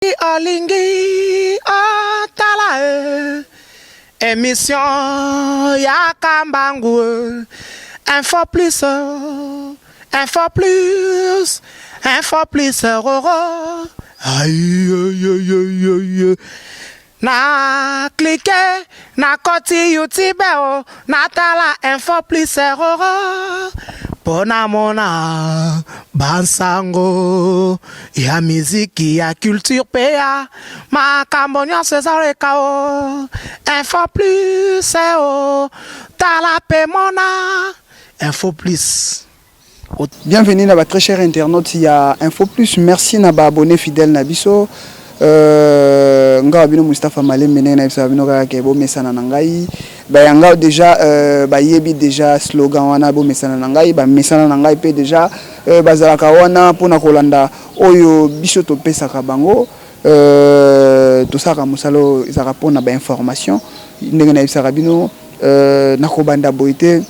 Olingi Otala émission Yakambangu info plus aïe aïe aïe aïe na cliquer na koti YouTube na tala info plus pona mona bansango ya miziki ya culture pea makambonyo César kao info plus tala pe mona info plus. Bienvenue na ba très cher internaute ya info plus, merci na ba abonné fidèle na biso. Nga bino Mustafa Malem mene na biso bino ka ke bo mesana na ngai ba yanga déjà ba yebi déjà slogan wana bo mesana na ngai ba mesana na ngai pe déjà bazalaka wana pona kolanda oyo biso to pesa ka bango to saka musalo izaka pona ba information ndenge na biso bino na kobanda boité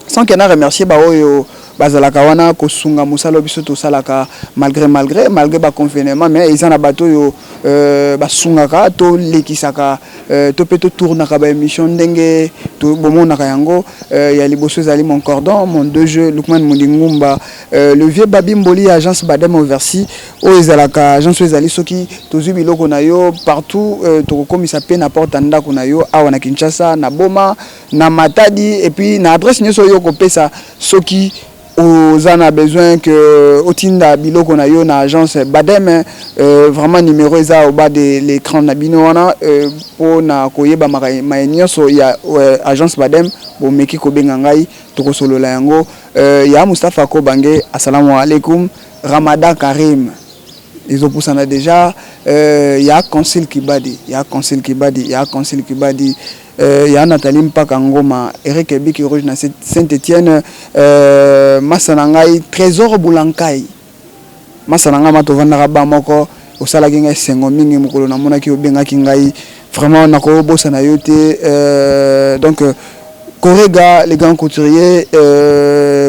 sans que na remercier ba oyo bazalaka wana kosunga musalo biso to salaka malgré ba confinement mais ils en a bateau yo basungaka to lekisaka to peto tournaka ba émission ndenge to bomonaka yango ya liboso zali mon cordon mon deux jeux Lukman Mundingumba le vieux Babimboli agence Badem Oversi o ezalaka agence ezali soki tozu biloko na yo partout to komisa pe na porte ndako na yo awa na Kinshasa na Boma na Matadi et puis na adresse nyoso yo ko pesa soki aux en a besoin que Otinda biloko na yo na agence Badem vraiment numéro eza au bas de l'écran na bino wana pour na koyeba maenyo so ya agence Badem bo meki ko benga ngai to ko solo la yango ya Mustafa Kobange assalamu alaikum Ramadan Karim ils ont poussé déjà ya Conseil Kibadi ya Nathalie Mpaka Ngoma Eric Ebiki Rouge na Saint-Étienne Masanangai Trésor Boulankai Masananga matovanda ba moko osala kinga sengo mingi mukolo na mona ki obenga kingai vraiment na ko bossa na yote donc Korega les grands couturiers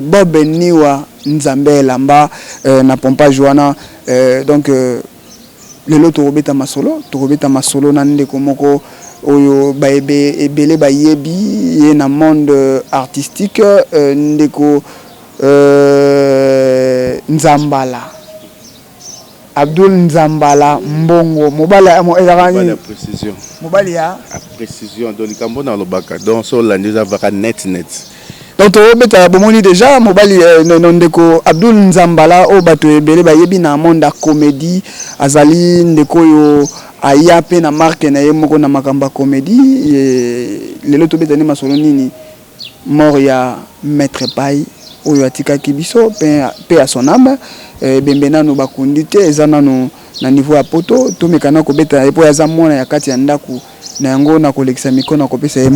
Bob Niwa Nzambe Lamba na pompa Joana donc lelo to robeta masolo na ndeko moko oyo baebe ebele bayebi ye na monde artistique ndeko Nzambala Abdul Nzambala Mbongo mobala mo ezakani précision mobali ya précision donc kambo na lobaka donc so la ndiza vaka net donc robeta bomoni déjà mobali ndeko Abdul Nzambala o bato ebele bayebi na monde ya comédie azali ndeko yo aya pe na marque na ye moko na makamba comédie lelo to betani masolo nini mort ya maître Pai oyo atika kibiso pe à son âme bembena no bakundi te ezana no na niveau ya poto to mekana ko beta epo ya zamona ya kati ya ndaku na yango na kolekisa mikono ko pesa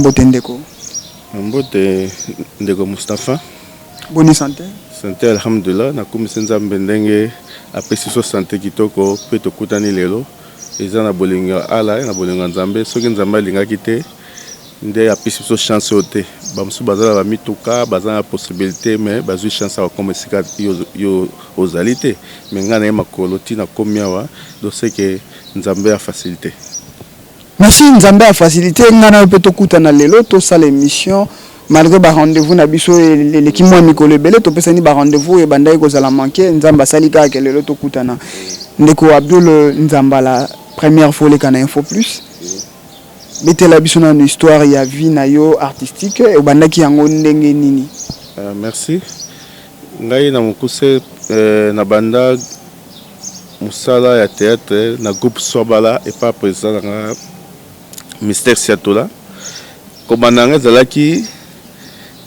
mbote ndeko Mustafa bonne santé alhamdulillah na kumisenza mbendenge apesi so santé kitoko pe to kutani lelo eza na bolinga ala na bolinga Nzambe soki Nzambe alingaki te nde apesi so chance ote bamusu bazala ba mituka bazala possibilité mais bazui chance à comme sika yo ozali te mais ngana makolo tina komiawa do c'est que Nzambe a facilité. Merci Nzambe a facilité ngana pe to kutana lelo to sala émission malgré ba rendez-vous na biso l'équipe moi mikolo belé to pesa ni ba rendez-vous e bandai ko sala manquer Nzamba salika ke lelo to kutana ndeko Abdul Nzambala première fois les canaux info plus bete la biso na histoire ya vie na yo artistique e bandaki yango ndenge nini merci ngai na mukuse na banda musala ya théâtre na groupe Sobala et pas président na Mystère Siatola kobananga zalaki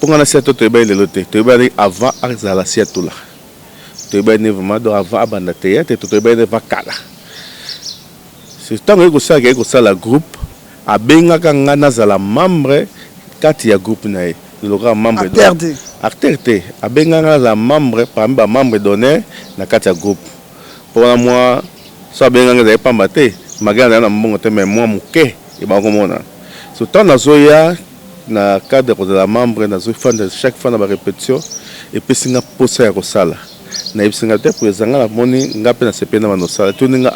pongana Siatola to ba lelo te to ba avant azala Siatola to ba ne vraiment do avant banda théâtre to ba ne vakala c'est tant que ça la groupe abengaka nga nazala membre kati ya groupe na ye loka membre acteur te abengaka la membre parmi ba membre donné na kati ya groupe pour moi so abengaka za pamba te magana na mbongo te mais moi muke e ba komona so tant nazoya na cadre de la membre nazo fanda chaque fois na ba répétition et puis singa posa ya kosala na ibsinga te pour ezanga la moni nga pe na sepena manosala tuninga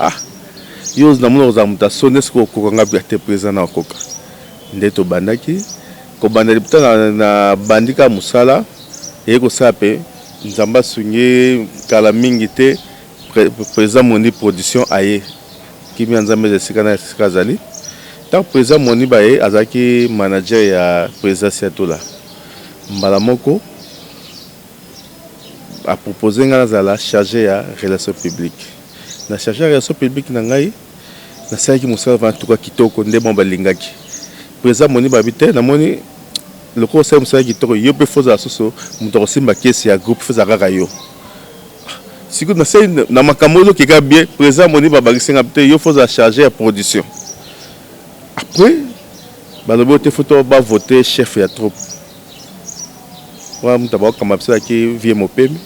yo na mona za muta sonnes ko kokanga bi ate président na koka ndeto bandaki ko banda lipita na bandika musala eko sape nzamba sungi kala mingi te président moni production aye kimi nzambe de sikana sikazali tant président moni baye azaki manager ya président Siatola mbala moko a proposé nga zala chargé ya relation publique na chargé ya relation publique na ngai na saki musala va tuka kitoko nde bomba lingaki président moni babite na moni le conseil musala kitoko yo pe foza soso muto simba kesi ya groupe foza kaka yo siku na sei na makamolo ki ka bien président moni babakisi nga te yo foza chargé ya production après balobo te photo ba voter chef ya troupe wa mutaba kama psa ki vie mopemi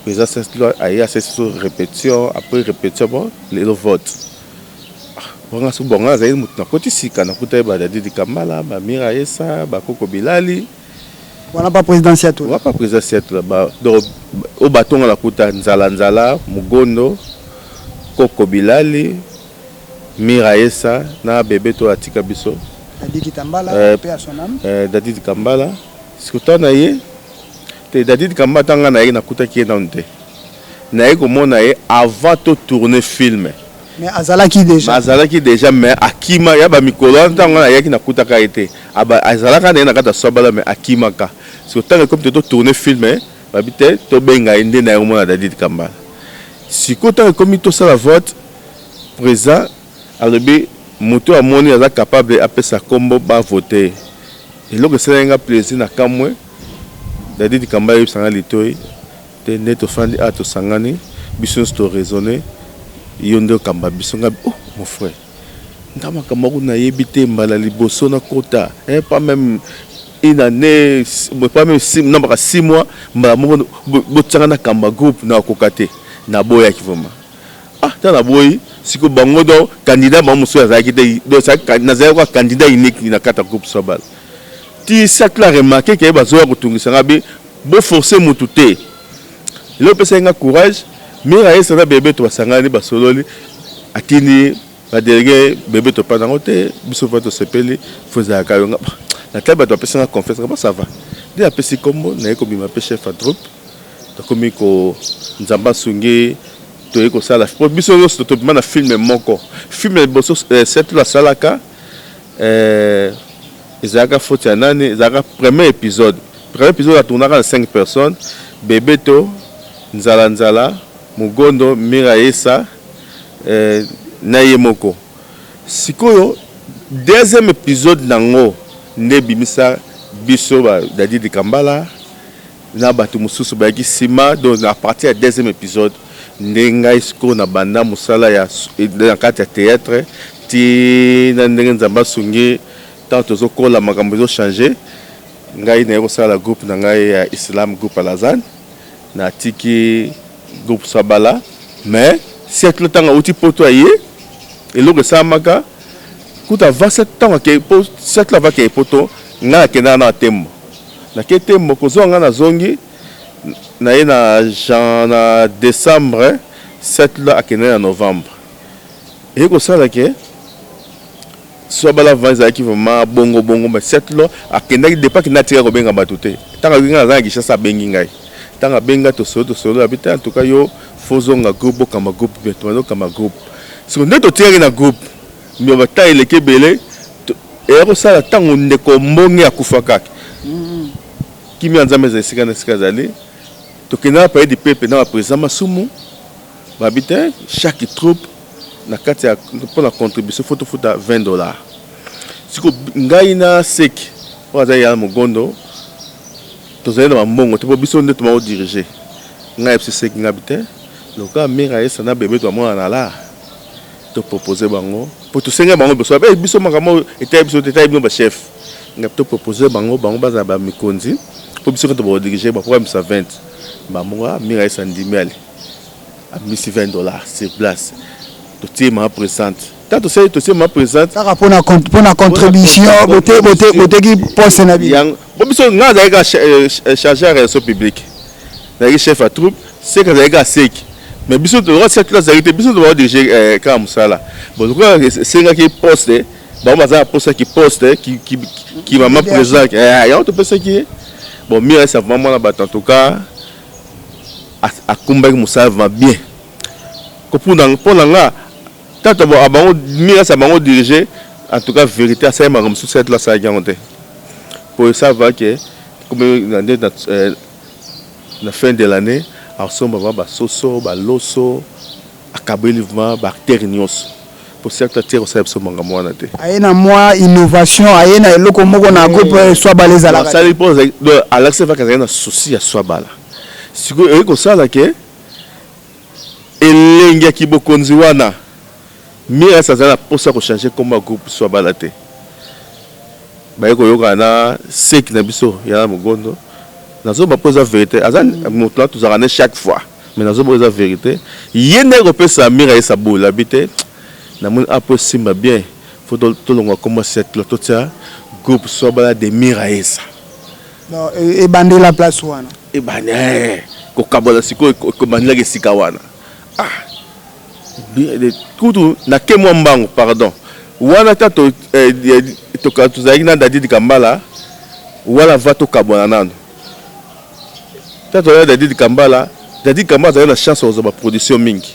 président Siatola aye assessé répétition après répétition bon le vote bonga su bonga zaidi mutu na koti sika na kuta ba Dadi Kambala ba Mira Esa ba Koko Bilali Voilà pas président Siatola. Voilà pas président Siatola ba do o batonga la kuta nzala Mugondo Koko Bilali Mira Esa na bébé to atika biso Dadi Kambala paix à son âme. Dadi Kambala sikuta na ye te Dadi Kambala tanga na ye na kuta ki na nte na ye ko mona ye avant to tourner film. Mais azalaki déjà mais akima ya ba mikolo ntango na yaki na kutaka été aba azalaka na kata sobala mais akima ka so tant comme to tourner film ba bité to benga inde na mona Dadi Kambala siko tant comme to sala vote président alobi moto amoni aza capable apesa kombo ba voter et loko selenga plaisir na kamwe Dadi Kambala yusanga litoi te neto fandi ato sangani biso sto raisonner yondo kamba bisonga oh mon frère ndama kama kuna yebite mbala liboso na kota pas même une année pas même 6 mois mbala moko botanga na kamba groupe na kokate na boya kivoma tana boyi siko bango do candidat ba muso azaki te do sa na zero ka candidat unique na kata groupe sobal ti Siatola remarqué que bazoya kutungisa ngabi bo forcer mutu te lo pesa nga courage Mira Esa na bébé to basangani basololi atini ba délégué bébé to pa nango te biso fa to sepeli foza ka yonga na taba to pesa na confiance ba ça va de la pesi kombo na eko bima pe chef à troupe to komi ko nzamba sungi to eko sala po biso yo to bima na film moko film boso Siatola salaka ezaka faute ya nani ezaka premier épisode a tourné à 5 personnes bébé to nzala Mugondo Mira Esa na yemoko sikoyo deuxième épisode nango nde bimisa biso ba Dadi Kambala na batu mususu ba sima donc à partir du deuxième épisode ndenga isko na banda musala ya na kati ya théâtre ti na ndenge nzamba sungi tant tozo kola makambo zo changer ngai na ko sala groupe na ngai ya Islam groupe Alazan na tiki groupe Sabala mais Siatola tanga uti poto aye eloko samaka kuta va setanga ke po Siatola va ke poto nga kena na tembo na ke tembo kozonga na zongi na ye na décembre Siatola akena na novembre et ko sala ke Sabala vanza ki vraiment bongo mais Siatola akena depa ki na tira ko benga batute tanga nga za kisha sa bengi ngai tanga benga to solo habita en tout cas yo fozonga groupe kama groupe beto kama groupe so ndeto tiari na groupe mio bata ile kebele e ko sala tango ndeko mbongi akufaka kimi anzame za sika na sika zali to kena pa di pepe na président masumu babita chaque troupe na kati ya pour la contribution photo $20 siko ngai na seki waza ya Mugondo tozali na mbongo te po biso nde toma diriger ngai FCC ngabite loka Mira Esa na bébé to mona na la to proposer bango po to senga bango biso biso makamo eta biso te ba chef ngap to proposer bango baza ba mikonzi po biso to ba diriger ba programme 20 ba moa Mira Esa ndimeli a misi $20 sur place to tima présente tato sai to ma présente ça pour na contribution bote ki poste na bi yang bo biso nga za ga chargé à réseau public na chef à troupe c'est que za ga seki mais biso to roi cette classe arrêté biso to diriger comme ça là bon c'est un qui poste bon bazar poste qui poste qui maman présent il y a autre personne qui bon mire ça vraiment là en tout cas à combattre Moussa va bien que pour là tant bon avant mire ça va diriger en tout cas vérité ça m'a comme cette là ça a garanti pour ça va que comme la fin de l'année alors sommes ba soso ba loso akabelivement bactéries nyos pour certains tiers ça so manga mwana te ayena moi innovation ayena eloko moko na groupe soit baleza la ça dépend à l'accès va qu'il y a un souci à soit bala si ko ça là que elengi ki bokonzi wana mira ça za pour ça ko changer comme groupe soit bala te ba ko yoka na sek na biso ya mugondo nazo ba poser vérité azan moto tous arraner chaque fois mais nazo poser vérité yene repé sa mira et sa boule habité na mon après simba bien faut tout longa comme cette l'autre ça groupe soit bala de mira et ça non et bander la place wana e bane ko kabola siko ko bandela ke sikawana ah de tout na ke mo mbango pardon wana tato to ka tu zaina dadi di kambala wala va to kabona nano tato ya dadi di kambala za na chance aux ba production mingi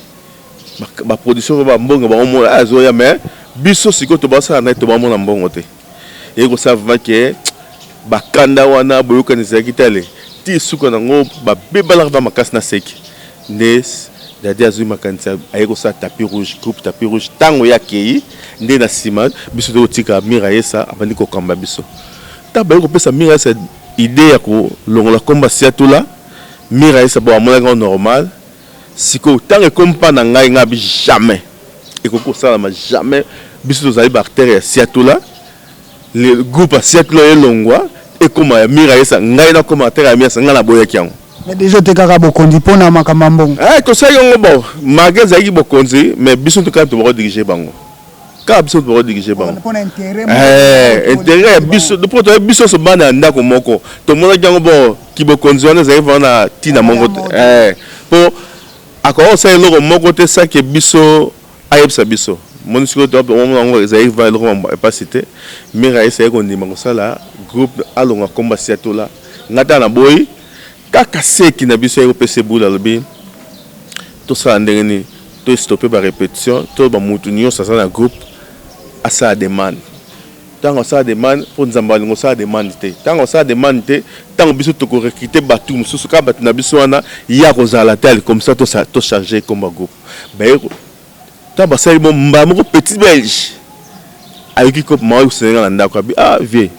ba production ba mbongo ba mo azo ya mais biso siko to ba sa na to ba mo na mbongo te e ko savent que ba kanda wana boyoka ni zakitale ti suka na ngo ba bebala ba makasi na seki nes dadi azui makanisa ayeko sa tapis rouge groupe tapis rouge tango ya kei nde na sima biso to tika mira yesa abandi ko kamba biso ta ba ko pesa mira yesa idée ya ko longola komba siatula mira yesa bo amona normal siko tango kompa na ngai ngabi jamais et ko sala ma jamais biso to zali bactérie ya siatula le groupe siatula elongwa et comme mira yesa ngai na commentaire ya mira ngana boya kiango mais déjà te kaka bokondi pona makamba mbongo to ça yongo bon magasin yi bokonzi mais biso to ka to ba diriger bango ka biso to ba diriger bango pona intérêt biso de poto biso so bana ndako moko to mona jango bon ki bokonzi wana za vana tina mongo po akoro ça eloko moko te ça que biso ayebsa biso monisiko to ba mongo za va eloko pas cité mira essayer ko ndima ko sala groupe alonga komba siatola ngata na boy kaka seki na biso eko pese bula lobi to sa ndengeni to stopper ba répétition to ba mutu nyonso sa na groupe asa demande tango sa demande pour nzamba ngo sa demande te tango sa demande te tango biso to ko recruter batu mususu ka batu na biso wana ya ko zala tel comme ça to charger comme groupe ba eko ta ba sa mo mbamo petit belge ayiki ko ma ko senga na ndako abi vie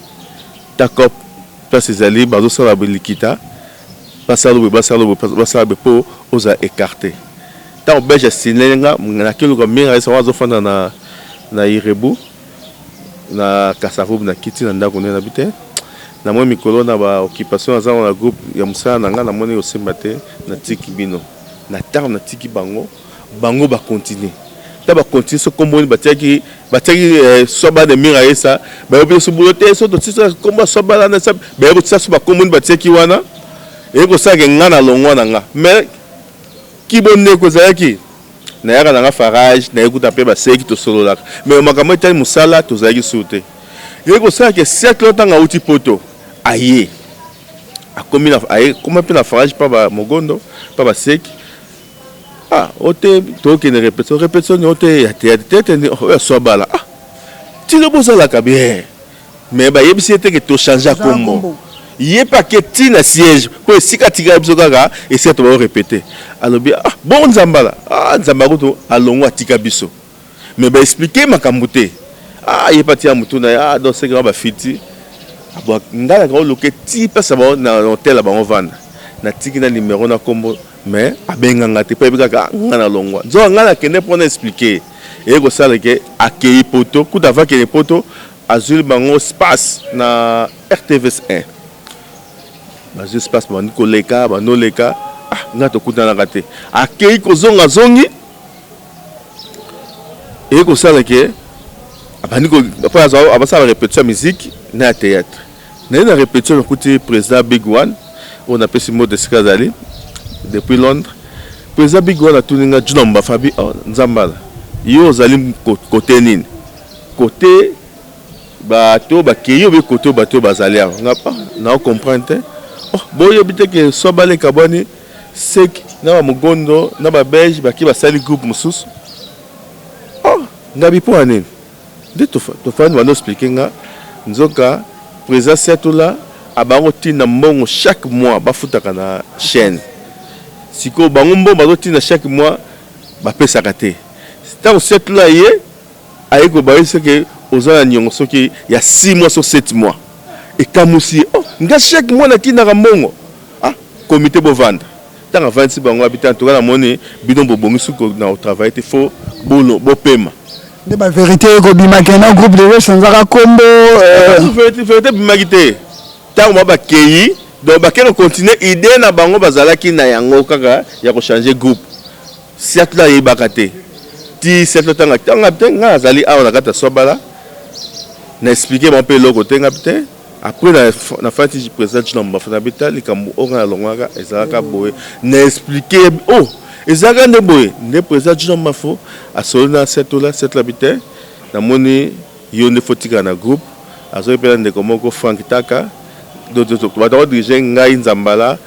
ta cop place ezali bazo sala bilikita basalo pour osa écarter tant belge silenga na kilo ko mira ça wazo fana na irebu na kasavu na kiti na ndako na bité na moi mikolo na ba occupation za na groupe ya musala na nga na moni osemba te na tiki bino na temps na tiki bango ba continuer ta ba continuer so kombo batiaki soba de mira esa ba obi so bulote so to tisa komba soba na sa ba obi tisa so ba kombo batiaki wana et que ça que ngana longwa nanga mais ki bonne ko zaki na yaka nanga farage na ekuta pe ba seki to solo la mais makambo tali musala to zaki sauter et que ça que cercle tanga uti poto aye a komi na aye comment pe na farage pa ba mogondo pa ba seki ote to ke ne répétition ote ya tete ni so bala ti le bosa la kabie mais ba yebisi te que to changer kombo yé pas que tina siège pour sika tiga biso kaka et c'est to répéter alors bien bon nzambala nzamba ko alongo atika biso mais ba expliquer makambo te yé pas tia mutu na donc c'est grand ba fiti abo ngala ko loke ti pesa ba na hotel ba on vendre na tiki na numéro na kombo mais abenga ngate pa bika ngana longwa zo ngana kende pour expliquer et ko sala ke akei poto ku dava ke poto azul bango space na RTVS 1 bas espace ba nikoleka ba noleka ngato kutana kate akei ko zonga zongi et ko sala ke abani ko pa za abasa répétition musique na théâtre na répétition côté président Big One on appelle ce mot de Skazali depuis Londres président big wana tuninga Jumba Fabi Nzambala yo ozali côté nini côté bato bakeyo be côté bato bazali nga pas na comprendre boyo bité que sobale kaboni sek na ba mugondo na ba belge baki basali groupe mususu ngabi po anene de to fa no expliquer nga nzoka président Setula abango tina mbongo chaque mois bafutaka na chaîne siko bango mbongo bazotina chaque mois bapesaka te tant Setula ye ayeko bayise que ozala nyongo soki ya 6 mois sur 7 mois et kamusi nga chaque mois na tina mbongo comité bovanda tant 26 bango habitant to na moni bidon bobongi suko na travail te fo bolo bopema de ba vérité ko bimaka na groupe de sanzaka kombo vérité bimagité tant ba keyi donc ba kero continuer idée na bango bazalaki na yango kaka ya ko changer groupe Setula yebaka te ti Setula tanga nga azali awa na kata sobala na expliquer mon peu loko tenga peut après na fati président Jumba Fabi likambo onga longaka ezalaka boye na expliquer ezalaka nde boye nde président Jumba fo asolina Setula bité na moni yo ne fotika na groupe azo pela ndeko moko Frank Taka do ba diriger ngai Nzambala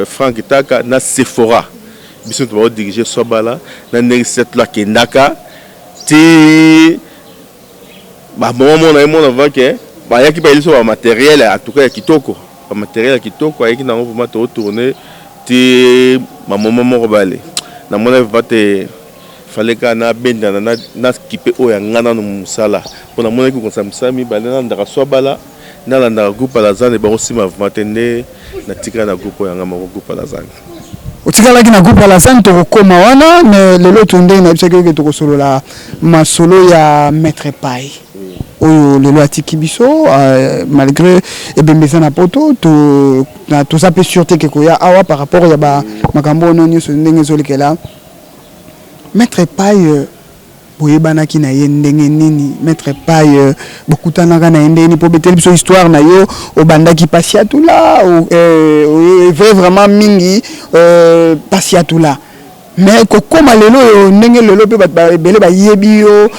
Frank Taka na Sephora biso to ba diriger Sobala na ndenge Setula kendaka ti ba moment na mon avant que ba yaki ba iliso ba matériel en tout cas ya kitoko ba matériel ya kitoko ayaki na vraiment to tourner ti ma moment moko balé na mona va te fallait que na benda na skipe o ya ngana no musala pona mona ki konsa musami balé na ndaka Sobala na la ndaka groupe la zane ba osima matende na tika na groupe ya ngama groupe la zane otikalaki na groupe la zane to koma wana mais lelo tonde na bisaka ke to solola masolo ya maître Pai oyo lelo atiki biso malgré ebembeza na poto to na to sape sûreté ke koya awa par rapport ya ba makambo no nyoso ndenge zolekela maître Pai boyebanaki na ye ndenge nini maître Pai bokutanaka na ndenge po beteli biso histoire na yo obandaki Pasiatula o vraiment mingi Pasiatula mais kokoma lelo ndenge lelo pe bele ba yebi yo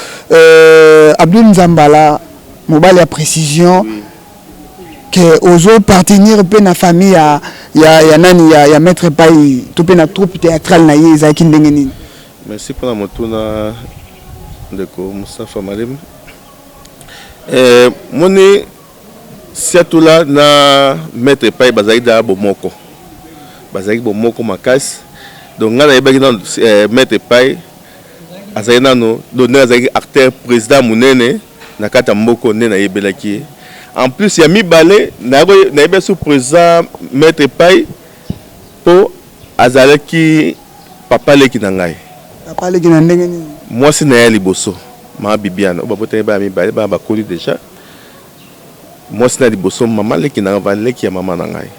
Abdul Nzambala mobile ya précision que ozo partenir pe na famille ya nani ya maître Pai to pe na troupe théâtrale na ye ezaki ndenge nini. Merci pour la motuna ndeko Moustapha Malem moni Setula na maître Pai bazali da bomoko makasi donc nga na yebaki na maître Pai azali nano donner azali acteur président munene na kata mboko ne na yebelaki en plus ya mibale na yebe sous président maître Pai po azalaki papa leki na ngai papa leki na ndenge nini moi si na ya liboso ma Bibiana o babota ba mibale ba bakoli déjà moi si na liboso mama leki na leki ya mama na ngai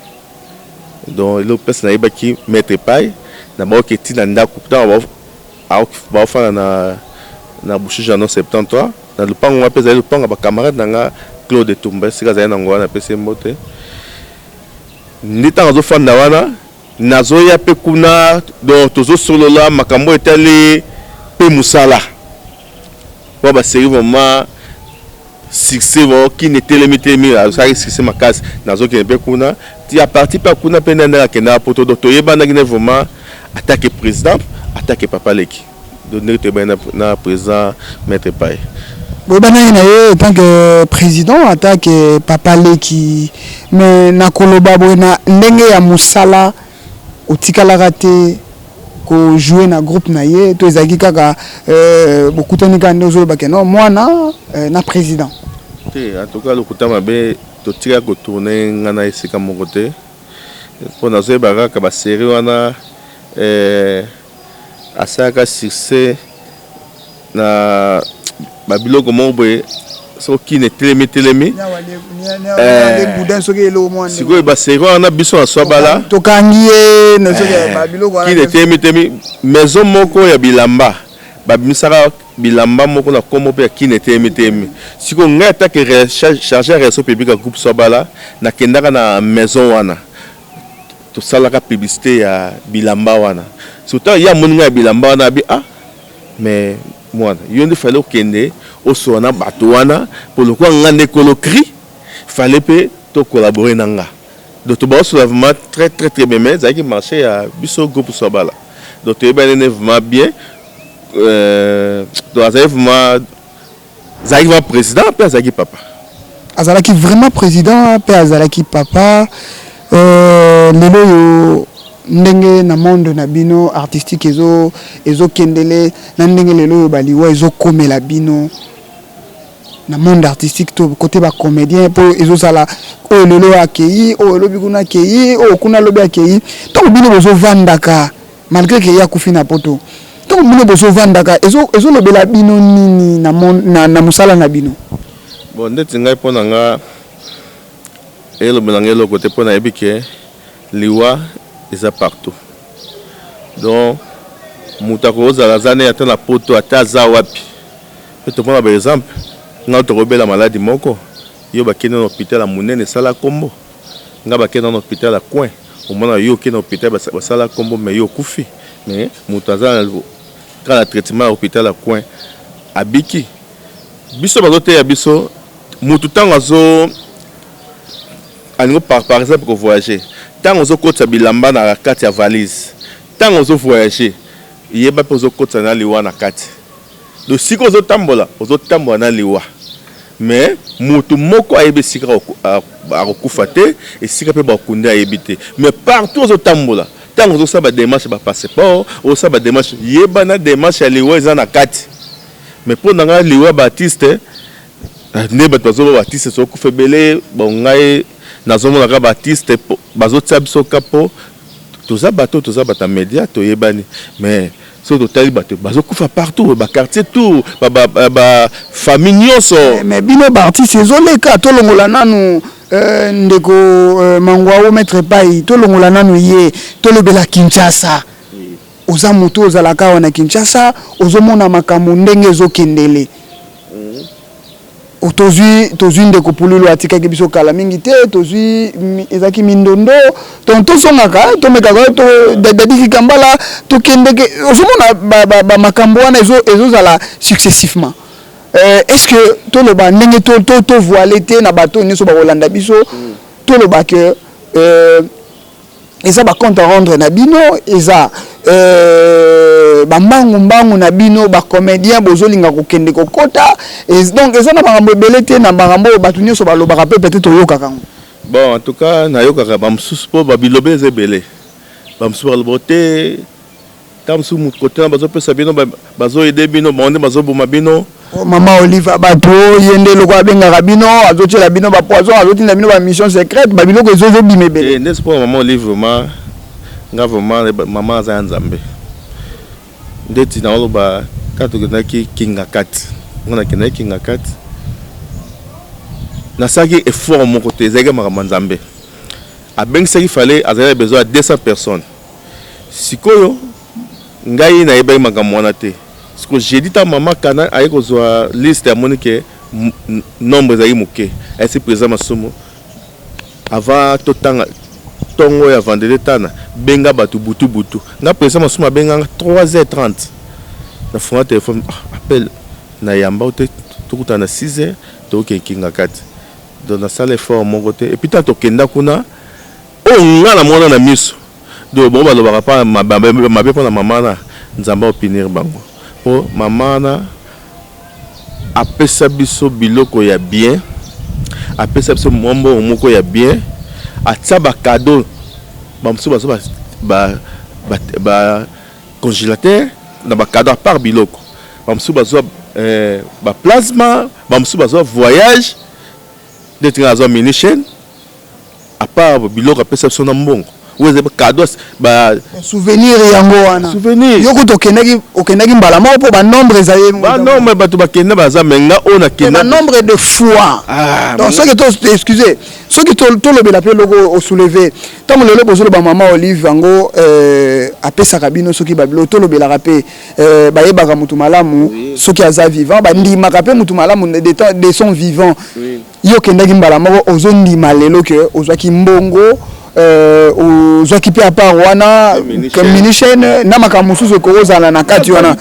donc le personne na yebaki maître Pai na ba oketi na ndako ba fana na bouche janon 73 na lupango wa pesa lupango ba camarade nga Claude Tumba sika za na ngwana pese mbote ndita zo fanda wana nazo ya pe kuna donc tozo solola makambo etali pe musala wa ba série vraiment succès vo qui n'était limité mais ça succès makasi nazo ke pe kuna ti a parti pa kuna pe na kena poto donc toyeba na vraiment attaquer président attaquer papa leki donner te ben na président maître Pai boyebana na ye en tant que président attaque papa leki mais na koloba boye na ndenge ya musala otikalaka te ko jouer na groupe na ye to ezaki kaka bokutani ka ndozo ba non mwana na président te en tout cas le kutama be to tira ko tourner ngana esika moko te po na zo ba ka ba série wana asaka succès na babiloko moboye soki ne telemi sikoyo basérie wana biso na Sobala tokangi ye babiloko ki ne telemi maison moko ya bilamba babimisaka bilamba moko na kombo pe ya ki ne telemi sikoyo ngai atake chargeur réseau public ya groupe Sobala nakendaka na maison wana tosalaka publicité ya bilamba wana surtout il y a moninga bilamba na bi ah mais moi il fallait kende au sona batouana pour le quoi ngande kolokri fallait pe to collaborer nanga donc to ba soulèvement très très très bien mais ça qui marché à biso groupe Sobala donc tu es bien bien donc Zaki président puis Zaki papa azalaki vraiment président puis azalaki papa lelo yo ndenge na monde na bino artistique ezo kendele na ndenge lelo yo baliwa ezo komela bino na monde artistique to côté ba comédien po ezo sala o lelo akei o lobi kuna akei o kuna lobi akei to bino bozo vandaka malgré que ya kufina poto to bino bozo vandaka ezo lobela bino nini na monde na musala na bino bon ndeti ngai pona nga elobela ngelo côté pona ebike liwa eza partout donc mutako ozala zane ata na poto ata za wapi pe to pona par exemple nga to robela maladie moko yo bakende na hôpital à monene sala kombo nga bakende na hôpital à coin au mona yo ke na hôpital basala kombo mais yo kufi mais mutaza kala traitement à hôpital à coin abiki biso bazote ya biso mutu tanga zo aningo par exemple ko voyager tant ozo kota bilamba na kati ya valise tant ozo voyager yeba pozo kota na liwa na kati do siko ozo tambola na liwa mais mutu moko ayebe sika akokufa te et sika pe bakunda ayebite mais partout ozo tambola tant ozo saba démarche ba passeport ozo saba démarche yeba na démarche ya liwa eza na kati mais pour nga liwa Baptiste ne bato Baptiste so kufebele bongai nazomona ka Baptiste bazotia biso kapo toza bata média to yebani mais so total bato bazokufa partout ba quartier tout ba famille nyonso mais bino Baptiste ezoleka to longola nanu ndeko mangwa o maître pai to longola nanu ye to lobela Kinshasa oza moto ozalaka wana Kinshasa ozomona makambo ndenge ezokendele tozwi ndeko pululu atikaki biso kala mingi te tozwi ezaki mindondo tonto songaka tomekaka to dadiki kambala tokendeke ozomona ba makambo wana ezozala successivement est-ce que toloba ndenge to voilé te na bato nyonso bakolanda biso toloba que eza ba compte à rendre na bino eza bambangu na bino ba comédien bozolinga kokende kokota donc eza na bangambo ebele na bangambo bato nyonso balobaka pe peut-être oyokaka ngo bon en tout cas na yokaka bamsusu po babilobe eza ebele bamsusu balobote tamsu mu côté na bazopesa bino bazoyede bino bonde bazoboma bino Maman Olive bato yende loko abengaka bino azotela bino ba poison azotinda bino ba mission secrète ba biloko ezozo bimebele n'est-ce pas Maman Olive vraiment nga vraiment maman za nzambe ndeti na oloba kato kenaki kinga kati ngona kenaki kinga kati na saki effort mon côté zega makambo nzambe abengisaki fallait azala besoin de 200 personnes sikoyo ngai na yeba makambo wana te siko j'ai dit à maman kana ayeko zo liste ya monike nombre za yimuke esi présent masomo avant totanga tongo ya vendredi tana benga batu butu na présent masomo benga 3h30 na fona téléphone appel na yamba te tukuta na 6h to kinga kati donc na salle fort mon côté et puis tant tokenda kuna o nga na mona na miso do bon balobaka pa mabe pona mama na nzamba opinir bango po mama na apesa biso biloko ya bien apesa biso mombo moko ya bien atia ba cadeau bamso ba congélateur na ba cadeau à part biloko bamso bazo ba plasma bamso bazo voyage d'être dans un mini chaîne à part biloko apesa biso na mbongo weze ba cadeau ba souvenir yango wana souvenir yoko okendaki mbala moko po ba nombre ezaye ba nombre bato bakenda baza menga ona kenda ba nombre de fois donc ce que to excusez ce que to lobela pe loko o soulever tant lelo bozolo ba maman Olive yango apesa kabino soki babilo to lobela rapé ba yebaka mutu malamu soki aza vivant ba ndima kapé mutu malamu de son vivant yo kendaki mbala moko ozondima lelo que ozwaki mbongo aux occupés à part wana comme mini-chaîne na makambo susu kozala na kati wana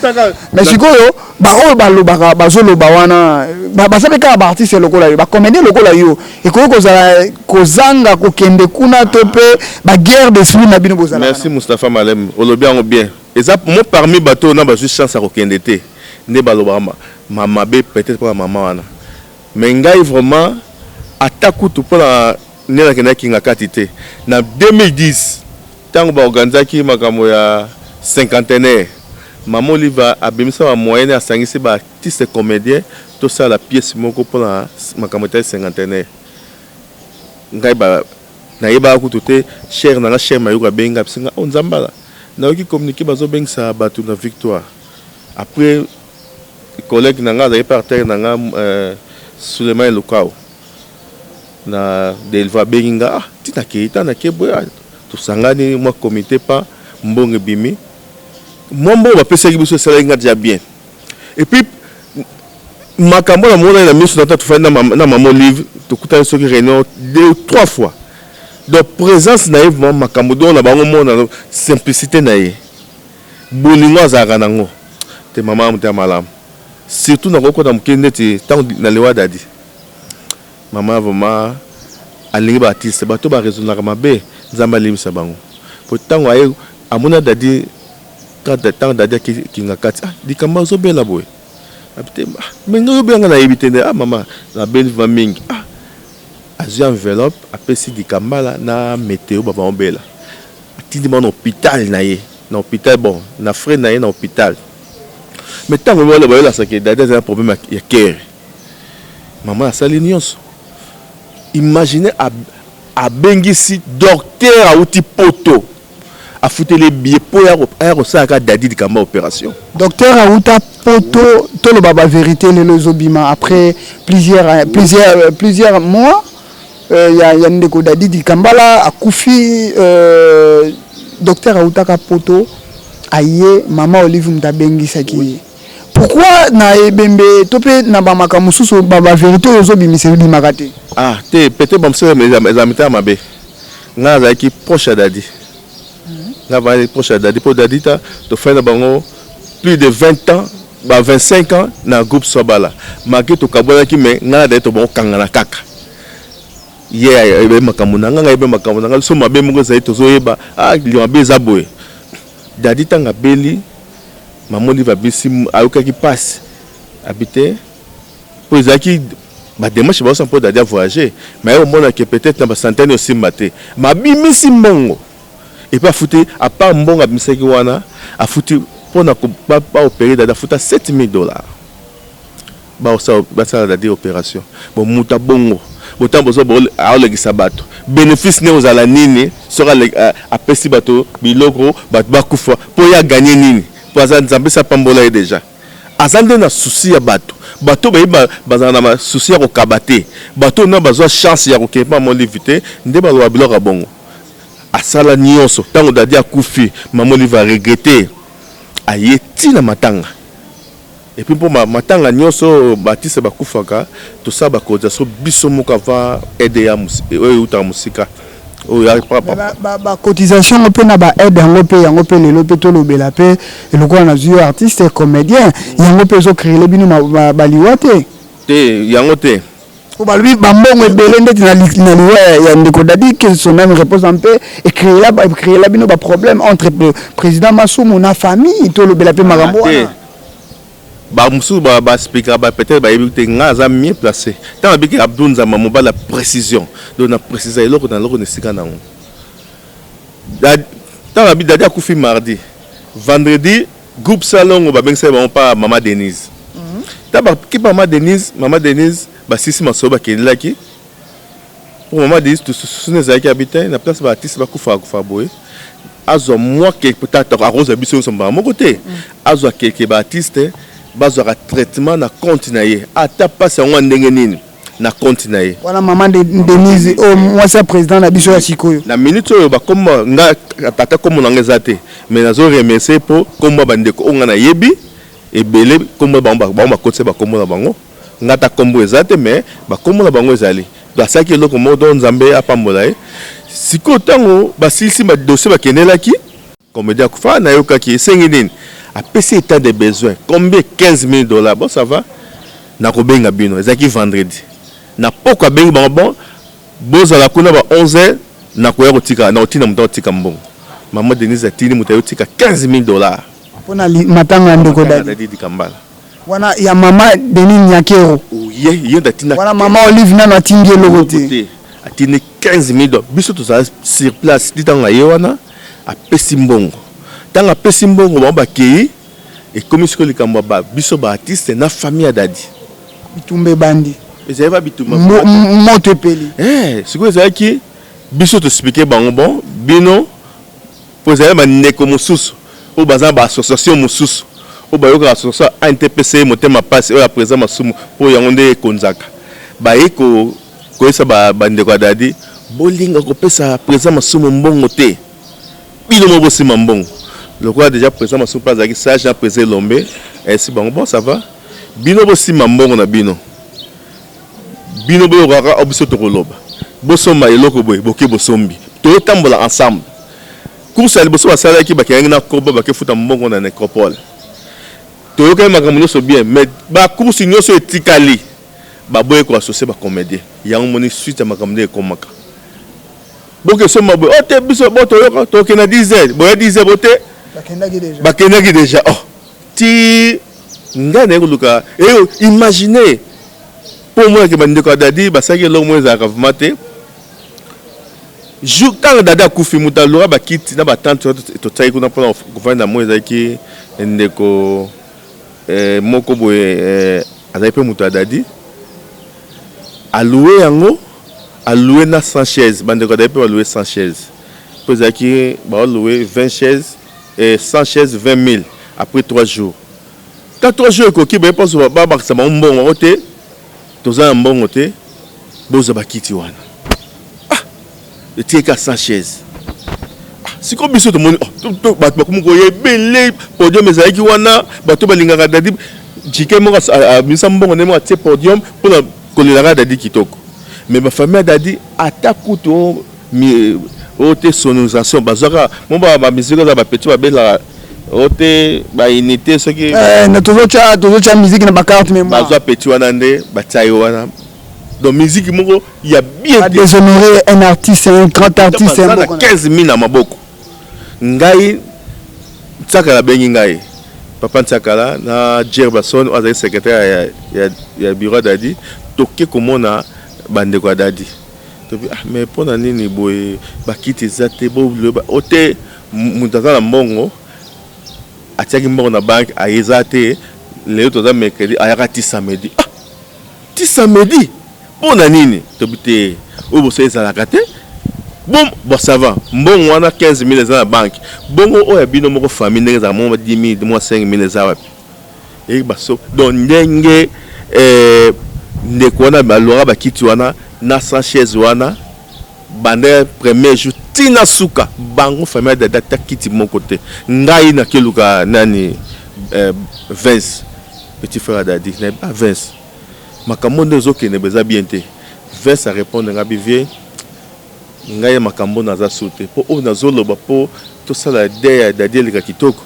mais sikoyo baoyo balobaka bazoloba wana basabe kaka baartiste lokola yo bacomédien lokola yo ekoki kozala kozanga kokende kuna to mpe baguerre d'esprit na bino bozala. Merci Moustapha Malem olobi yango bien eza mo parmi bato na bazwi chance ya kokende te nde balobaka mamabe peut-être mpo na mama wana mais ngai vraiment ata kutu mpona nde nakendaki nga kati te na 2010 ntango baorganizaki makambo ya cinquantenaire mama Oliva abimisa bamoyene asangisi baartiste comédien tosala pièce moko mpona makambo etali cinquantenaire ngai nayebaka kutu te chere nanga chere mayuka abengi abisinga o nzambala nayoki communiqué bazobengisa bato na victoire après collègue nanga azali parterre nanga Suleiman Lukao na delva benginga tina keita na keboya tusangani mwa comité pa mbonge bimi mombo ba pesa kibiso sala nga déjà bien et puis makambo na mona na miso na tatu fana na mama livre tukuta soki réunion 2 ou 3 fois donc présence na Yves makambo do na bango mona simplicité na ye bolingo azaka nango te mama muta malamu surtout na kokota mukende ti tango na lewa dadi mama vraiment alingi ba artiste bato ba raisonnaka mabe nzamba limisa bango po tango aye amona dadi quand tango dadi kinga kati dikamba zo bela boy abite menga yo benga na yebitende mama na belle mingi azi enveloppe apesi dikamba la na météo baba obela atindi mon hôpital na ye na hôpital bon na frère na ye na hôpital mais tango wala ba la sake dadi a un problème ya cœur maman asali nyonso. Imaginez à Bengisi, docteur à outil poto, à foutre les billets pour y dadi de kamba opération. Docteur à outil poto, tout le baba vérité le zobima après plusieurs mois, il y a une déco dadi de kamba là à Koufi, docteur à outil poto, aïe maman Olive mta Bengisa qui. Pourquoi na ebembe topé na ba makamususu baba vérité ozobimisa bimakate? Peut-être que mes amis mabe. Nga zaki proche dadi. Nga va proche dadi pour dadi ta to faire bango plus de 20 ans, 25 ans na groupe Sobala. Maki to kabona ki me nga dadi to bon kangana kaka. Ebe makamuna nga ebe makamuna nga so mabe mo zai to zoyeba limabe zaboye. Dadi tanga beli Maman va bisi ayoka qui passe habiter pour zaki ba démarche ba sans pour d'aller voyager mais au monde que peut-être na ba centaine aussi maté ma bimisi mbongo et pas fouté à part mbongo abimisa ki wana a fouté pour na pas opérer da fouta $7,000 ba ça da opération bon muta bongo botan bozo bo a le gisabato bénéfice ne aux ala nini sera a pesi bato biloko bat bakufa pour ya gagner nini Nzambe sa pambola déjà. Azande na souci ya bato. Bato bazana na souci ya kokabate. Bato na bazwa chance ya kokepa mon livité, nde balwa biloko bongo. Asala nyonso, tango dadi akufi, maman va regretter. Aye tina matanga. Et puis pour matanga nyonso batise bakufaka, tout ça bakoza so biso muka va aider ya musika. Ba cotisation pe na ba aide yango pe lelo pe to lobela pe eloko na zio artiste comédien yango pe zo créer le bino ba liwate te yango te ko ba lui ba mbongo ebele ndeti na liwa ya ndeko dadi que son même repose un peu et créer la bino ba problème entre président Masumu na famille to lobela pe makambo ba musu ba speaker ba peut-être ba yebite ngaza mieux placé tant biki Abdou Nzama mo ba la précision donc na préciser eloko na loko ne sika nango tant abi dadi akufi mardi vendredi groupe salon ba bengisa ba pa mama Denise ta ba ki mama Denise ba sisi masoba kelaki pour mama Denise tout sous zaki habitait na place ba artiste ba kufa boy azo moi que peut-être à rose biso somba mon côté azo quelques artistes bazwa traitement na continuer ata passe en ndenge nini na continuer voilà maman Denise moi c'est président na biso ya sikoyo na minute oyo ba comme nga tata comme na ngezate mais nazo remercier pour comme bandeko onga na yebi ebele comme ba kotse ba comme na bango ngata kombo ezate mais ba comme na bango ezali donc ça qui est le comme don Nzambe apambola siko tango basilisi ba dossier bakenelaki comédien kufa na yokaki esengi nini apesi état de besoin combien 15 000 $. Bon ça va na kobenga bino ezaki vendredi na poko abengi bango bon bozala kuna ba 11h na koya kotika na otina muto tika mbongo maman Denise atini muto yotika 15 000 $. Pona matanga ndeko dadi Kambala wana ya mama Denis Nyakero ye datina wana mama Olive nano atingi lokote atini 15 000 $. Biso tozala sur place ditanga ye wana apesi mbongo tanga apesi mbongo ba bakei et comme ce que les Kambaba biso ba artiste na famille dadi bitumbe bandi ezali ba bitumba moto peli siko ezali ki biso to expliquer bango bon bino pozali ba ndeko mosusu o baza ba association mosusu o ba yoka association ANTPC motema passe o ya présent masumu po yango nde konzaka ba eko koyesa ba ndeko dadi bolinga kopesa présent masumu mbongo te bino mo bosima mbongo le roi déjà présent masumu pas aki sage na présent lombe si bango bon ça va bino bosima mbongo na bino bino boyo kaka obiso to koloba bosomba eloko boye boke bosombi to tambola ensemble course ali boso basala ki bakengi na koba bakefuta mbongo na nécropole to yoka makambo nyonso bien mais ba course nyonso etikali ba boye ko associer ba comédien yango moni suite ya makambo de komaka boke somba boye ote biso boto yoka to ke na 10h boye 10h bote bakendaki déjà oh ti ngane ko luka imaginez pour moi que bandeko dadi basaki lo moins à ravmate jour quand dada kufi mutalora bakiti na batante to tsai kuna pona kuvanda moins aki ndeko moko boye azai pe muta dadi alloué yango alloué na 100 chaises bandeko dadi pe alloué 100 chaises pozaki ba loué 20 chaises et 100 chaises 20 000 après 3 jours. Quand 3 jours koki ba pense ba ba ça mbongo ote toza mbongo te boza bakiti wana etika 100 chaises siko biso to moni to bato bakumu yebele podium ezalaki wana bato balingaka dadi jike moko bisa mbongo nemo atie podium pona kolelaka dadi kitoko mais ba famille dadi atakuto ote sonorisation bazaka mo ba musique za ba petit ba bela ote ba unité ce qui na tozocha musique na ba carte mémoire bazwa petit wana nde batai wana donc musique moko il y a bien à déshonorer un artiste un grand artiste un 15 000 na maboko ngai tsakala bengi ngai papa tsakala na Gerbason azali secrétaire ya bureau dadi toke komona bande kwa dadi to mais pona nini boye bakiti zate bo ote mutazala mbongo atiaki mbongo na banque ayeza te leo toza mercredi ayaka ti samedi ti samedi pona nini tobite o boso ezalaka te bon ça va mbongo wana 15 000 eza na banque bongo oyo bino moko famille ndenge ezala mo 10 000 mo 5 000 eza wapi e baso donc ndenge ndeko wana balora bakiti wana na 100 chaises wana bande premier jour tina suka bango famille dada takiti moko te ngai na keluka nani Vince petit frère dadi na ba Vince makambo ndezo kene beza bien te Vince a répondre ngabi vie ngai makambo naza soute po o nazoloba po to sala de dadi le kitoko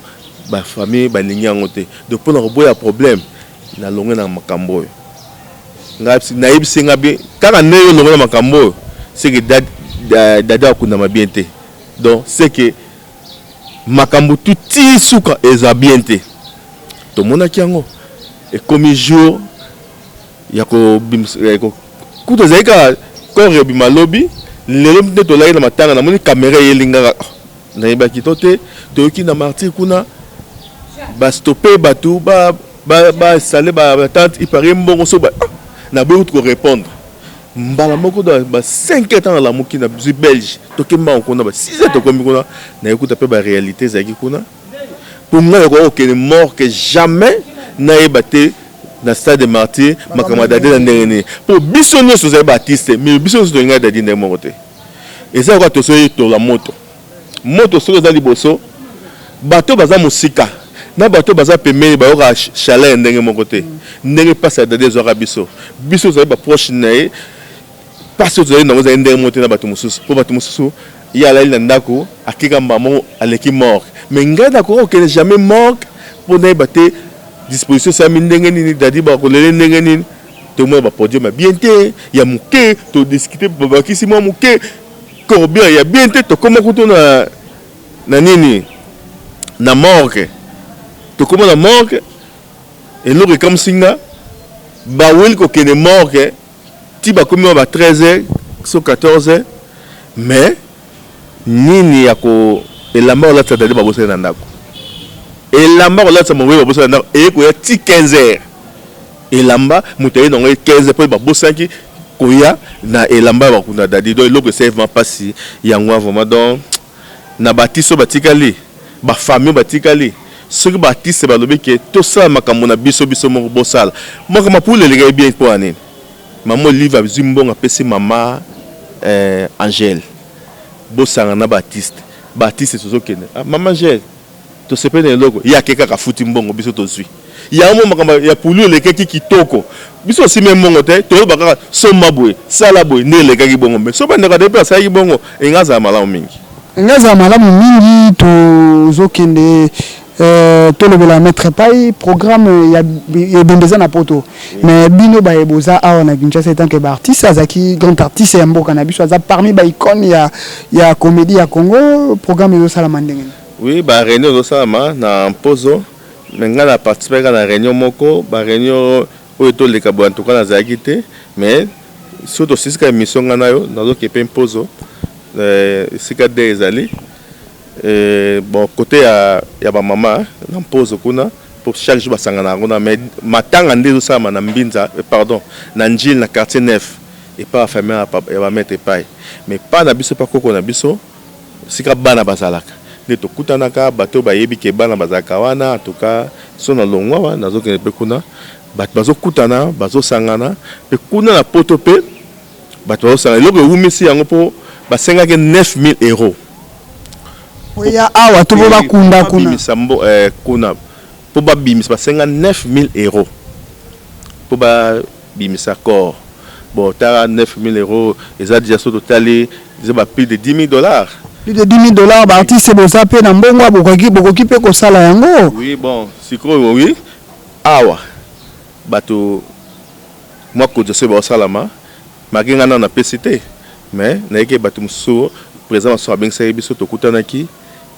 ba famille ba linyango te de pona roboya problème na longa na makambo ngai na yebisi ngabi kaka neyo longa na makambo c'est que dada kuna mabiente donc c'est que makambo tuti suka eza bien te to mona kiango et comme jour yako kuto zaika ko bima lobby lelo mte to laina matanga na moni caméra yelinga na yebaki tote to ki na martyr kuna ba stopper batu ba saler ba tante ipare mbongo so ba na be ko répondre mbala moko da ba 5 ans dans la moki na belge to kemba on kona ba 6 ans to komi kuna na écoute pe ba réalité zaki kuna pour moi ko que mort que jamais na ebate na stade de martyr makamada de ndengeni pour biso nyonso za baptiste mais biso nyonso nga dadi ndenge moko te eza ko to so to la moto so za liboso bato baza musika na bato baza pemeli ba ora chaleur ndenge moko te ndenge passa dadi zo biso za ba proche na parce que tozali nango ezali ndenge moko te na bato mosusu mpo bato mosusu ye alali na ndako akeka mbamo aleki morgue mais ngai nakoka kokende jamais morgue mpo nayeba te disposition esami ndenge nini dadi bakolele ndenge nini tomona bapodium ya bien te ya moke todiscute babakisi mwa moke corbien ya bien te tokóma kutu na nini na morgue tokóma na morgue eloko ekamwisi nga baweli kokende morgue ti bakomi wa ba 13h so 14h mais nini ya ko elamba olatisa dadi babosali na ndako elamba kolatisa mongoli babosali na ndako eyekoya ti 15h elamba moto aye nango 15h mpo babosaki koya na elamba bakunda dadi donc eloko esevema mpasi yango vraiment donc na batiso batikali bafamille batikali soki baartiste balobi ke tosala makambo na biso moko bosala makambo pour leleka bien mpo anini mama olive azwi mbongo apesi mama Angèle bosanga na baartiste tozokende mama Angèle tosepene eloko ye ake kaka futi mbongo biso tozwi yango makambo ya pulu elekaki kitoko biso osime mbongo te toyoba kaka soma boye sala boye nde elekaki bongo mpe so bandeko de mpe asalaki bongo engazala malamu mingi tozokende tolobela maître pai programme ya bendeza na poto mais bino ba eboza awa na Kinshasa tant que artiste azaki grand artiste ya mboka na biso aza parmi ba icône ya comédie ya Congo programme ezo sala mandenge oui ba réunion ezo salama na Mpozo menga na participer na réunion moko ba réunion oyo toleka bo en tout cas nazaki te mais surtout sisika émission ngana yo nazokepe Mpozo sika de ezali bon côté ya ba mama na Mpozo kuna pour chaque jour basangana ngona mais matanga ndezo sama na Mbinza pardon na Njil na quartier 9 et pas famille ya ba mettre pai mais pas na biso pas koko na biso sika bana bazalaka nde tokutanaka bato bayebi ke bana bazalaka wana en tout cas so na longwa wana nazokende pe kuna bato bazokutana bazosangana pe kuna na poto pe bato bazosangana eloko ewumisi yango mpo basengaki 9000 euros oya awa to bo bakunda kuna po babimisa basenga 9000 euros po babimisa corps bon tara 9000 euros eza déjà so totali eza ba plus de $10,000 plus de $10,000 ba artiste boza pe na mbongo bokoki pe ko sala yango oui bon sikoyo oui awa bato mwako jose ba salama makinga na PCT mais na yeke bato muso présent so abengisa biso tokutanaki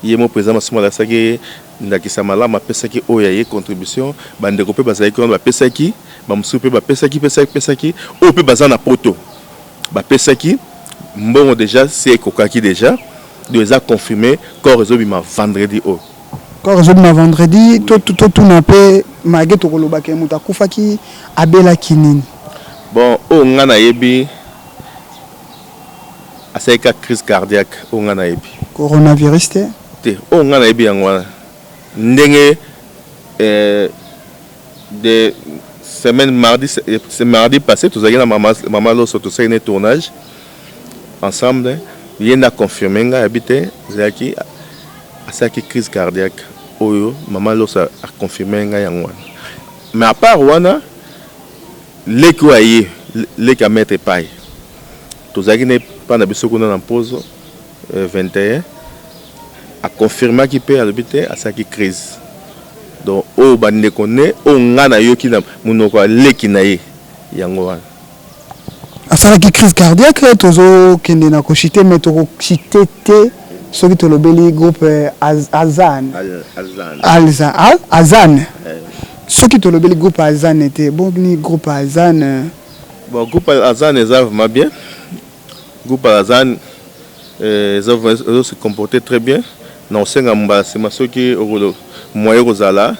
yemo présent masomo la saki ndakisa malama pesaki oya ye contribution bandeko pe bazali ko ba pesaki ba muso pe ba pesaki o pe bazana poto ba pesaki mbongo déjà c'est kokaki déjà deux a confirmé corps ezobima vendredi o corps ezobima vendredi to na pe mage to koloba ke muta kufaki abela kinini bon o ngana yebi aseka crise cardiaque o ngana yebi coronavirus te o ngana yebi yango ndenge de semaine mardi passé tous na maman loso to un tournage ensemble il a confirmé nga habité zaki asaki crise cardiaque oyo maman loso a confirmé nga yango mais à part wana leki aye leki a mettre pai tozaki ne pas na biso kuna na Mpozo 21 a confirmé ki pe habité asaki crise donc o bande connaît o ngana yoki na munoko leki na ye yango wana asalaki crise cardiaque tozo kende na kochite mais to kochite te soki tolobeli groupe Azan soki tolobeli groupe Azan était bon ni groupe Azan bon groupe Azan est vraiment bien groupe Azan ils se comporter très bien na senga mba c'est masoki oro moyo kozala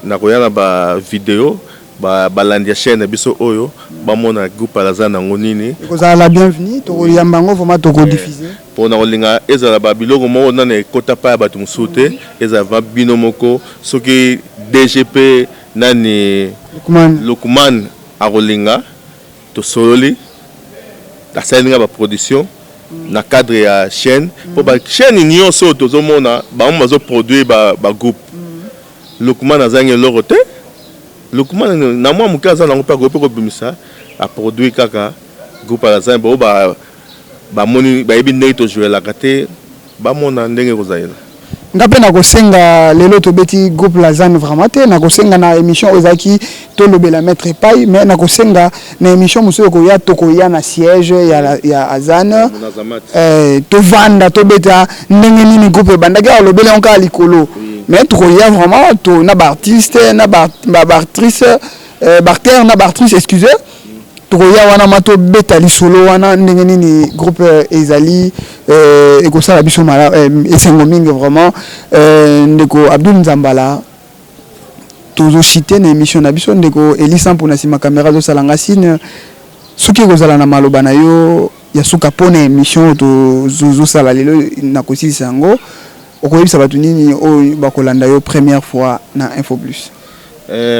na koyana ba vidéo ba balandia chaîne biso oyo ba mona groupe Azan nango nini kozala la bienvenue to yambango vraiment to ko diffuser pour na olinga ezala ba biloko mo na ne kota pa ba tumsute ezala bino moko soki DGP nani Lukman arolinga to sololi la salinga ba production na cadre ya chaîne pour ba chaîne nyonso tozomona ba mazo produire ba groupe Lukman azangi lorote Lukman na mwa mukaza na ngopa ko bimisa a produire kaka groupe Alazan bo ba moni ba yebi ndenge to jouer la kate ba mona ndenge kozala ngape na kosenga lelo tobeti groupe Lazane vraiment te na kosenga na émission ozaki to lobela maître Pai mais na kosenga na émission muso ko ya na siège ya Azane to vanda to beta ndenge nini groupe bandaki lobela onka likolo mais to ya vraiment to na ba artiste na ba actrice Barter na ba actrice excusez Tokoya wana mato beta li solo wana ndenge nini groupe ezali ekosala biso mala esengo mingi vraiment ndeko Abdul Nzambala tozo citer na émission na biso ndeko Elisa mpona sima caméra zo salanga sine soki kozala na maloba na yo ya suka pona émission to zo sala lelo na kosisa ngo okoyebisa batu nini o bakolanda yo première fois na Info Plus.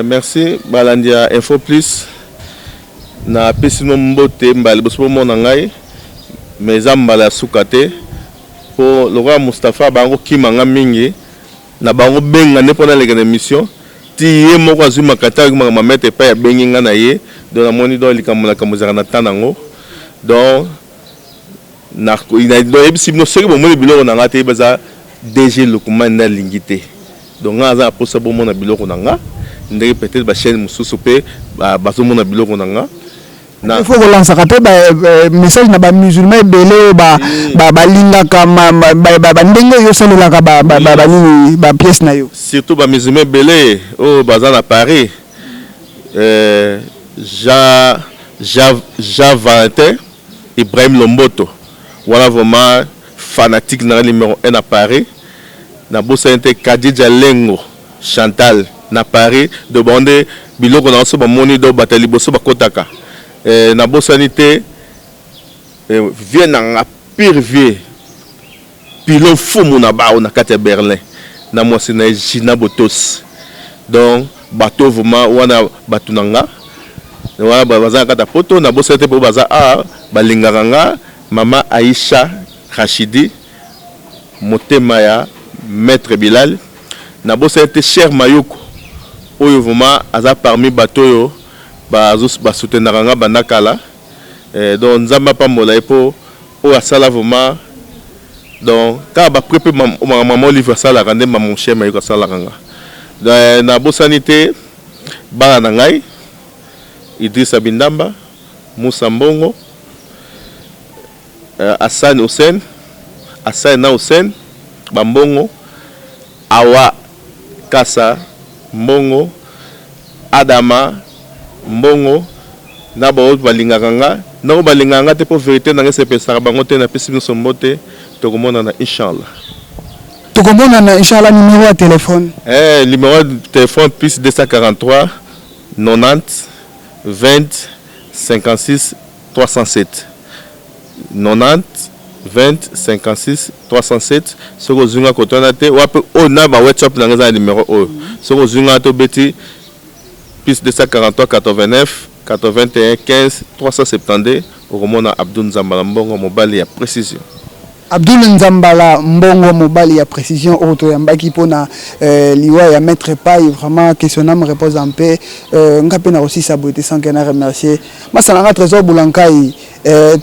Merci balandia Info Plus. Na pesino mbote mbali boso mona ngai meza mbala sukate po Laurent Mustafa bango kimanga mingi na bango benga ne pona leka na émission ti ye moko azuma kata ma mete pa ya bengi nga na ye do na moni do likamula kamuzaka na tanango donc na ko ina do ebisi no seki bo moni biloko na ngate baza DG Lukuma na lingite donc nga za posa bo mona biloko na nga ndenge peut-être ba chaîne mususu pe ba zo mona biloko na nga. Il faut relancer un message na ba musulman belé ba linga kama ba ndenge yo sala ka ba pièce na yo surtout ba musulman belé au bazar à Paris Valentin Ibrahim Lomboto voilà vraiment fanatique na numéro 1 à Paris na bossa inte Kadija Lengo Chantal na Paris de bande biloko na so ba moni do batali boso ba kotaka na bosanité vient na pire vieux pilote fou mon aba na kati Berlin na moi c'est na Gina Botos donc bateau vraiment wana batunanga wana baza kata poto na bosanité po baza balinganga mama Aïcha Rachidi motema ya maître Bilal na bosanité cher Mayoko oyo vraiment aza parmi bateau yo ba soutenir nga banakala donc nzamba pa mola epo o asala vraiment donc ka ba préparer maman livre sala kande maman cher mayo sala nga na bosanité ba na ngai Idrissa Bindamba Moussa Mbongo Hassan Hussein Bambongo Awa Kasa Mbongo Adama Mbongo na ba balinganga na balinganga te po vérité na ngese pesa bango te na pesi biso mbote to komona na inshallah numéro de téléphone numéro de téléphone plus 243 90 20 56 307 90 20 56 307 soko zunga kotona te wape o na ba WhatsApp na ngeza numéro o soko zunga to beti plus 243 89 81 15 372 au Romona Abdul Nzambala Mbongo mobali ya précision. Abdul Nzambala Mbongo mobali ya précision auto yambaki pona liwa ya maître Pai vraiment questionnam repose en paix ngape na aussi saboté sans qu'en remercier masana trésor bulankai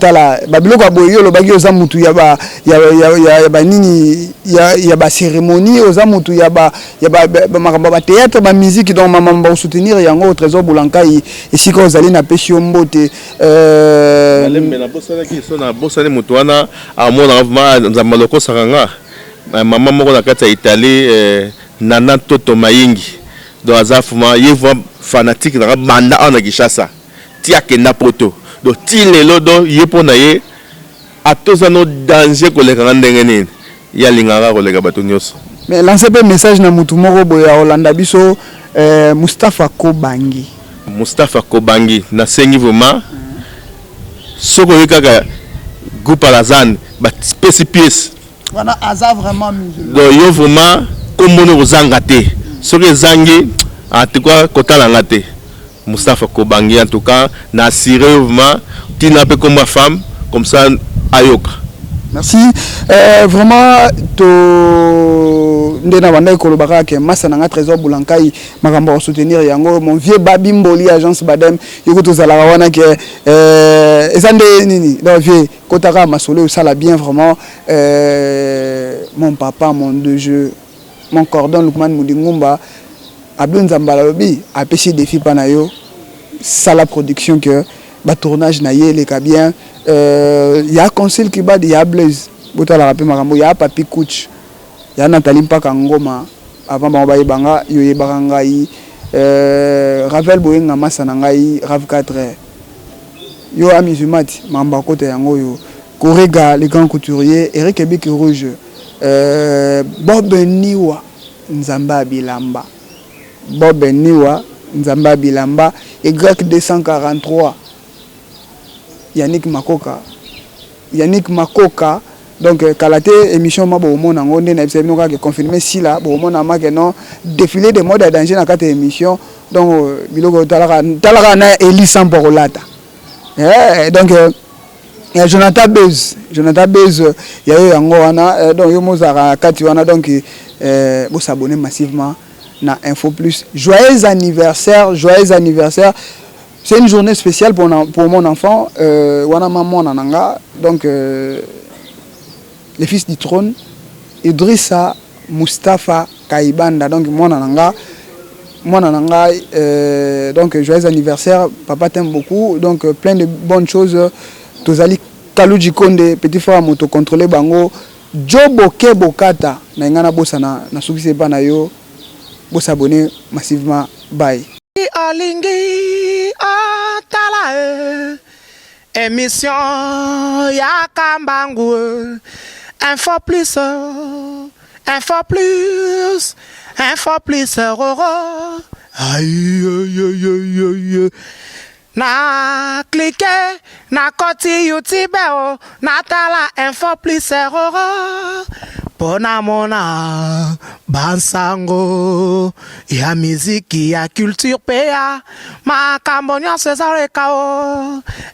tala babiloko aboyo lo bagi oza mutu ya ba nini ya ba cérémonie oza mutu ya ba théâtre ba musique donc maman ba soutenir yango trésor bulankai esika ozali na pesi mbote malembe na bosana ki so na bosana mutu wana amona nzamaloko saranga maman moko na kati ya Italie Nana Toto Mayingi donc azafuma yevo fanatique na banda ana Kishasa tiake na poto donc tilelo do yepo na ye atozano danger koleka ndenge nini ya linganga koleka bato nyonso mais lancer pe message na mutu moko boya Holanda biso Mustafa Kobangi na sengi vraiment soko yekaka groupe Alazane ba spécial pièce wana aza vraiment musulman donc yo vraiment kombono kozanga te soki zangi en tout cas kotala ngate Mustafa Kobangi en tout cas na assuré vraiment tina pe comme femme comme ça ayoka Merci. Vraiment, ndena banda kolobaka ke massa nanga trésor Boulankai makambo soutenir yango mon vieux Babi Mboli agence Badem yoko tozala wana ke ezande nini donc vieux kotaka masolo ça la bien vraiment mon papa mon deux jeux mon cordon Lukman Moudingumba Abdou Nzambala lobi a péché défi panayo ça la production que ba tournage na yé les bien il y a conseil qui bat il y a Blaise botala rapé makambo il y a Papi Couch il y a Nathalie Mpaka Ngoma avant ba banga yo yebaka ngai Ravel Boyenga masa na ngai Rav 4 yo amizumati mamba kote yango yo Korega les grands couturiers Eric Ebiki Rouge Bob Niwa Nzamba Bilamba Bob Niwa Nzamba Bilamba Y243 Yannick Makoka donc Kalate émission ma bo mona ngone na bisebino ka confirmer si là bo mona ma que non défilé de mode danger na kate émission donc biloko talaka na Eli Samporolata donc Jonathan Bez ya yo yango wana donc yo mozaka kati wana donc bo s'abonner massivement na Info Plus. Joyeux anniversaire. C'est une journée spéciale pour mon enfant. Wana maman nananga. Donc le fils du trône, Idrissa Mustafa Kaibanda. Donc mon nananga. Donc joyeux anniversaire. Papa t'aime beaucoup. Donc plein de bonnes choses. Tozali Kaluji Konde, petit frère moto contrôlé bango. Joboke Bokata. Na ngana bossa na sukise pa na yo. Vous s'abonner massivement. Bye. Olingi otala émission ya kambangu Info Plus aïe na cliquer na koti YouTube na tala Info Plus Pona mona bansango ya miziki ya culture pea makambo nyonso ezaleka